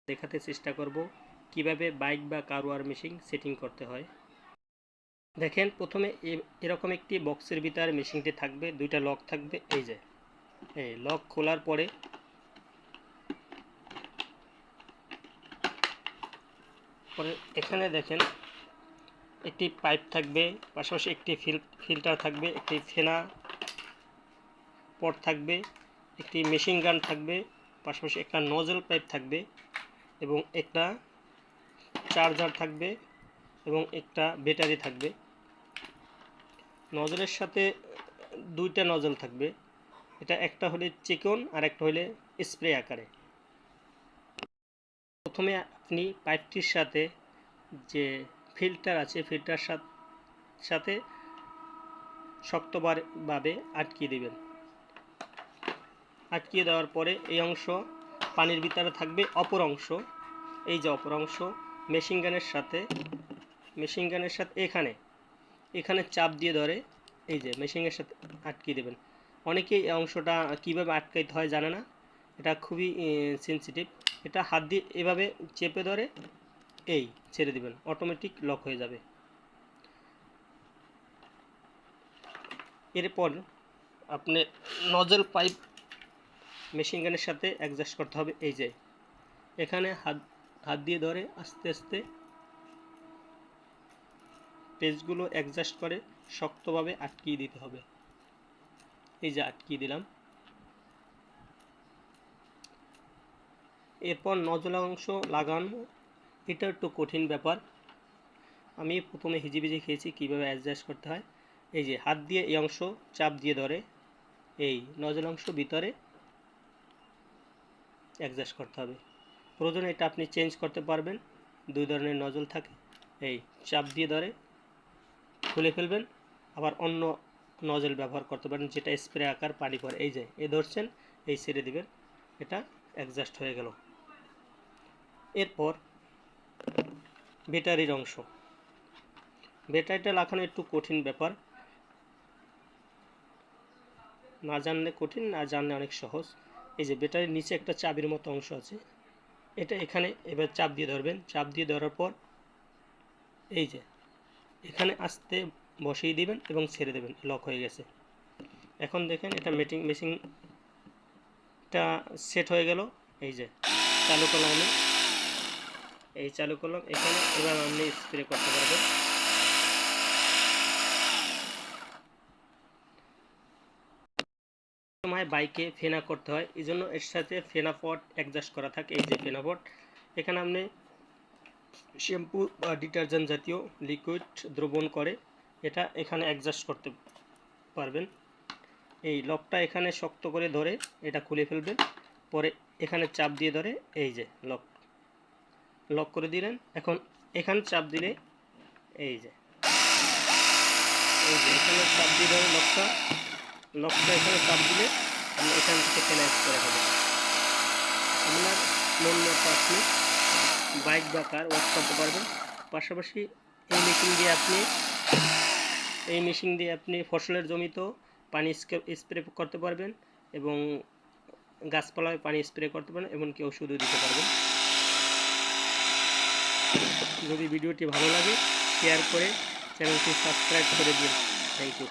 দেখাতে চেষ্টা করব কিভাবে বাইক বা কার ওয়াশিং সেটিং করতে হয়। দেখেন প্রথমে এরকম একটি বক্সের ভিতরে মেশিনটি থাকবে, দুইটা লক থাকবে। এই লক খোলার পরে এখানে দেখেন একটি পাইপ থাকবে, পাশাপাশি একটি ফিল্টার থাকবে, একটি ফেনা পট থাকবে, একটি মেশিন গান থাকবে, পাশাপাশি একটা নজল পাইপ থাকবে এবং একটা চার্জার থাকবে এবং একটা ব্যাটারি থাকবে। নজলের সাথে দুইটা নজল থাকবে, এটা একটা হলে চিকন আর একটা হলে স্প্রে আকারে। প্রথমে আপনি পাইপটির সাথে যে ফিল্টার আছে ফিল্টার সাথে শক্তভাবে আটকিয়ে দিবেন। আটকিয়ে দেওয়ার পরে এই অংশ পানির ভিতরে থাকবে, অপর অংশ এই যে অপর অংশ মেশিন গানের সাথে এখানে চাপ দিয়ে ধরে এই যে মেশিনের সাথে আটকিয়ে দেবেন। অনেকেই এই অংশটা কিভাবে আটকাইতে হয় জানে না, এটা খুবই সেনসিটিভ। এটা হাত দিয়ে এভাবে চেপে ধরে এই ছেড়ে দিবেন, অটোমেটিক লক হয়ে যাবে। এরপর আপনি নজল পাইপ মেশিন গানের সাথে অ্যাডজাস্ট করতে হবে। এই যে এখানে হাত দিয়ে ধরে আস্তে আস্তে পেজগুলো অ্যাডজাস্ট করে শক্তভাবে আটকিয়ে দিতে হবে। এই যে আটকিয়ে দিলাম। এরপর নজল অংশ লাগানো, এটা একটু কঠিন ব্যাপার। আমি প্রথমে হিজিবিজি খেয়েছি কীভাবে অ্যাডজাস্ট করতে হয়। এই যে হাত দিয়ে এই অংশ চাপ দিয়ে ধরে এই নজল অংশ ভিতরে অ্যাডজাস্ট করতে হবে। প্রয়োজনে এটা আপনি চেঞ্জ করতে পারবেন, দুই ধরনের নজল থাকে। এই চাপ দিয়ে ধরে খুলে ফেলবেন, আবার অন্য নজল ব্যবহার করতে পারেন যেটা স্প্রে আকার পানি পড়ে। এই যে ধরছেন, এই ছেড়ে দিবেন, এটা অ্যাডজাস্ট হয়ে গেল। এরপর ব্যাটারির অংশ, ব্যাটারিটা লাগানো একটু কঠিন ব্যাপার, না জানলে কঠিন, না জানলে অনেক সহজ। এই যে ব্যাটারির নিচে একটা চাবির মতো অংশ আছে, এটা এখানে এবার চাপ দিয়ে ধরবেন। চাপ দিয়ে ধরার পর এই যে এখানে আস্তে বসিয়ে দিবেন এবং ছেড়ে দেবেন, লক হয়ে গেছে। এখন দেখেন এটা মেশিনটা সেট হয়ে গেল। এই যে চালু করলাম আমি, এই চালু করলাম, এখানে এবার আপনি স্প্রে করতে পারবেন। সময় বাইকে ফেনা করতে হয়, এই জন্য এর সাথে ফেনা পট অ্যাডজাস্ট করা থাকে। এই যে ফেনা পট, এখানে আপনি শ্যাম্পু বা ডিটারজেন্ট জাতীয় লিকুইড দ্রবণ করে এটা এখানে অ্যাডজাস্ট করতে পারবেন। এই লকটা এখানে শক্ত করে ধরে এটা খুলে ফেলবেন, পরে এখানে চাপ দিয়ে ধরে এই যে লক করে দিলেন। এখন এখানে চাপ দিলে এই যে এখানে চাপ দিয়ে ধরে লকটা এখানে চাপ দিলে আপনি এখান থেকে ফেলে করে হবে। আপনার ন্যূনতম 5 মিনিট বাইক বা কার ওয়াশ করতে পারবেন। পাশাপাশি এই মেশিন দিয়ে আপনি ফসলের জমিতেও পানি স্প্রে করতে পারবেন এবং গাছপালায় পানি স্প্রে করতে পারেন, এমনকি ওষুধও দিতে পারবেন। যদি ভিডিওটি ভালো লাগে শেয়ার করে চ্যানেলটি সাবস্ক্রাইব করে দিন। Thank you.